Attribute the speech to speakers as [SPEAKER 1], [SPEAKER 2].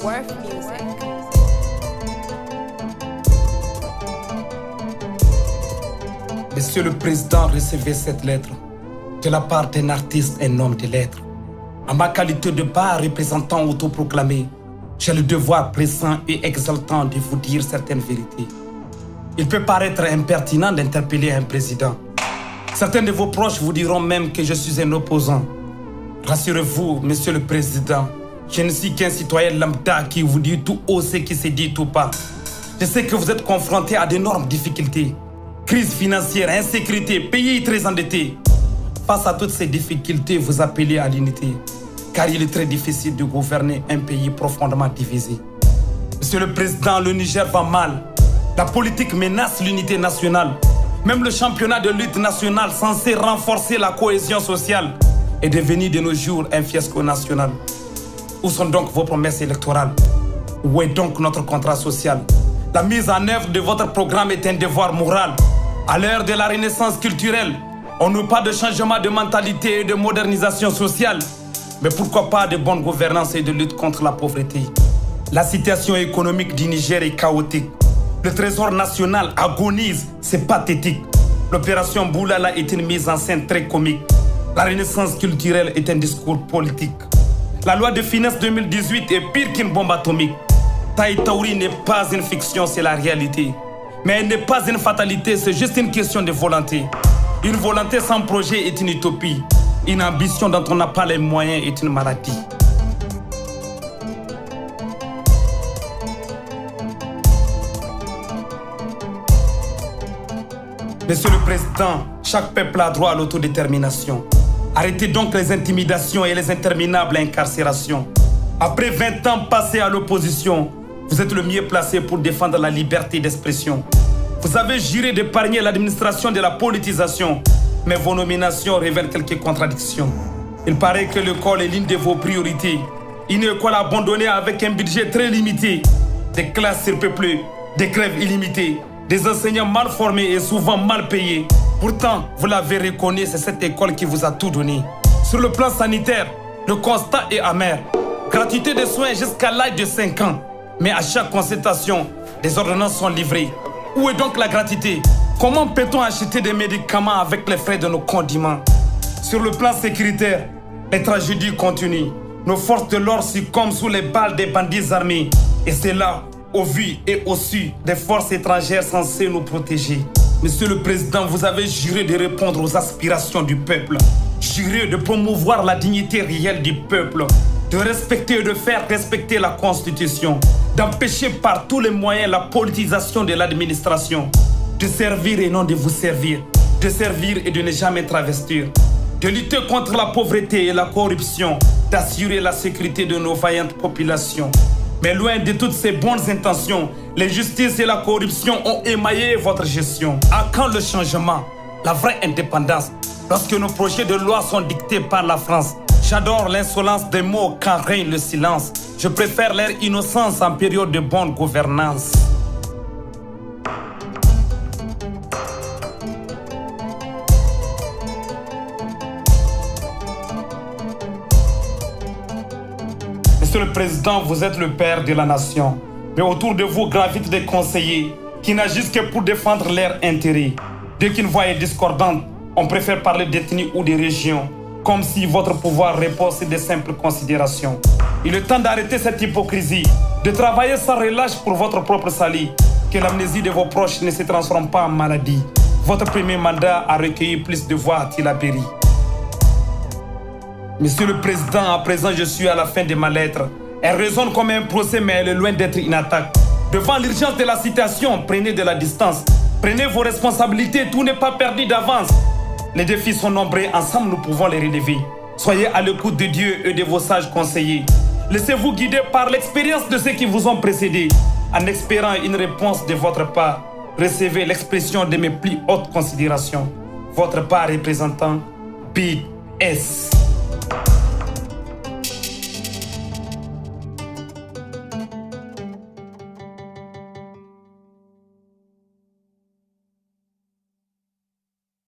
[SPEAKER 1] Worth Music.
[SPEAKER 2] Monsieur le Président, recevez cette lettre de la part d'un artiste et un homme de lettres. En ma qualité de bas représentant autoproclamé, j'ai le devoir pressant et exaltant de vous dire certaines vérités. Il peut paraître impertinent d'interpeller un président. Certains de vos proches vous diront même que je suis un opposant. Rassurez-vous, Monsieur le Président, je ne suis qu'un citoyen lambda qui vous dit tout haut ce qui se dit tout bas. Je sais que vous êtes confronté à d'énormes difficultés. Crise financière, insécurité, pays très endetté. Face à toutes ces difficultés, vous appelez à l'unité. Car il est très difficile de gouverner un pays profondément divisé. Monsieur le Président, le Niger va mal. La politique menace l'unité nationale. Même le championnat de lutte nationale censé renforcer la cohésion sociale est devenu de nos jours un fiasco national. Où sont donc vos promesses électorales? Où est donc notre contrat social? La mise en œuvre de votre programme est un devoir moral. À l'heure de la renaissance culturelle, on nous parle de changement de mentalité et de modernisation sociale. Mais pourquoi pas de bonne gouvernance et de lutte contre la pauvreté? La situation économique du Niger est chaotique. Le trésor national agonise, c'est pathétique. L'opération Boulala est une mise en scène très comique. La renaissance culturelle est un discours politique. La loi de finances 2018 est pire qu'une bombe atomique. Taï Taouri n'est pas une fiction, c'est la réalité. Mais elle n'est pas une fatalité, c'est juste une question de volonté. Une volonté sans projet est une utopie. Une ambition dont on n'a pas les moyens est une maladie. Monsieur le Président, chaque peuple a droit à l'autodétermination. Arrêtez donc les intimidations et les interminables incarcérations. Après 20 ans passés à l'opposition, vous êtes le mieux placé pour défendre la liberté d'expression. Vous avez juré d'épargner l'administration de la politisation, mais vos nominations révèlent quelques contradictions. Il paraît que l'école est l'une de vos priorités. Une école abandonnée avec un budget très limité, des classes surpeuplées, des grèves illimitées, des enseignants mal formés et souvent mal payés. Pourtant, vous l'avez reconnu, c'est cette école qui vous a tout donné. Sur le plan sanitaire, le constat est amer. Gratuité de soins jusqu'à l'âge de 5 ans. Mais à chaque consultation, des ordonnances sont livrées. Où est donc la gratuité? Comment peut-on acheter des médicaments avec les frais de nos condiments? Sur le plan sécuritaire, les tragédies continuent. Nos forces de l'ordre succombent sous les balles des bandits armés. Et c'est là, au vu et au su des forces étrangères censées nous protéger. Monsieur le Président, vous avez juré de répondre aux aspirations du peuple. Juré de promouvoir la dignité réelle du peuple. De respecter et de faire respecter la Constitution. D'empêcher par tous les moyens la politisation de l'administration. De servir et non de vous servir. De servir et de ne jamais travestir. De lutter contre la pauvreté et la corruption. D'assurer la sécurité de nos vaillantes populations. Mais loin de toutes ces bonnes intentions, l'injustice et la corruption ont émaillé votre gestion. À quand le changement? La vraie indépendance? Lorsque nos projets de loi sont dictés par la France. J'adore l'insolence des mots quand règne le silence. Je préfère leur innocence en période de bonne gouvernance. Monsieur le Président, vous êtes le père de la nation. Mais autour de vous gravitent des conseillers qui n'agissent que pour défendre leurs intérêts. Dès qu'une voix est discordante, on préfère parler d'ethnie ou de région. Comme si votre pouvoir repose sur des simples considérations. Il est temps d'arrêter cette hypocrisie, de travailler sans relâche pour votre propre salut. Que l'amnésie de vos proches ne se transforme pas en maladie. Votre premier mandat a recueilli plus de voix à Tillabéri. Monsieur le Président, à présent je suis à la fin de ma lettre. Elle résonne comme un procès, mais elle est loin d'être une attaque. Devant l'urgence de la situation, prenez de la distance. Prenez vos responsabilités, tout n'est pas perdu d'avance. Les défis sont nombreux, ensemble nous pouvons les relever. Soyez à l'écoute de Dieu et de vos sages conseillers. Laissez-vous guider par l'expérience de ceux qui vous ont précédés. En espérant une réponse de votre part, recevez l'expression de mes plus hautes considérations. Votre part représentant Big S.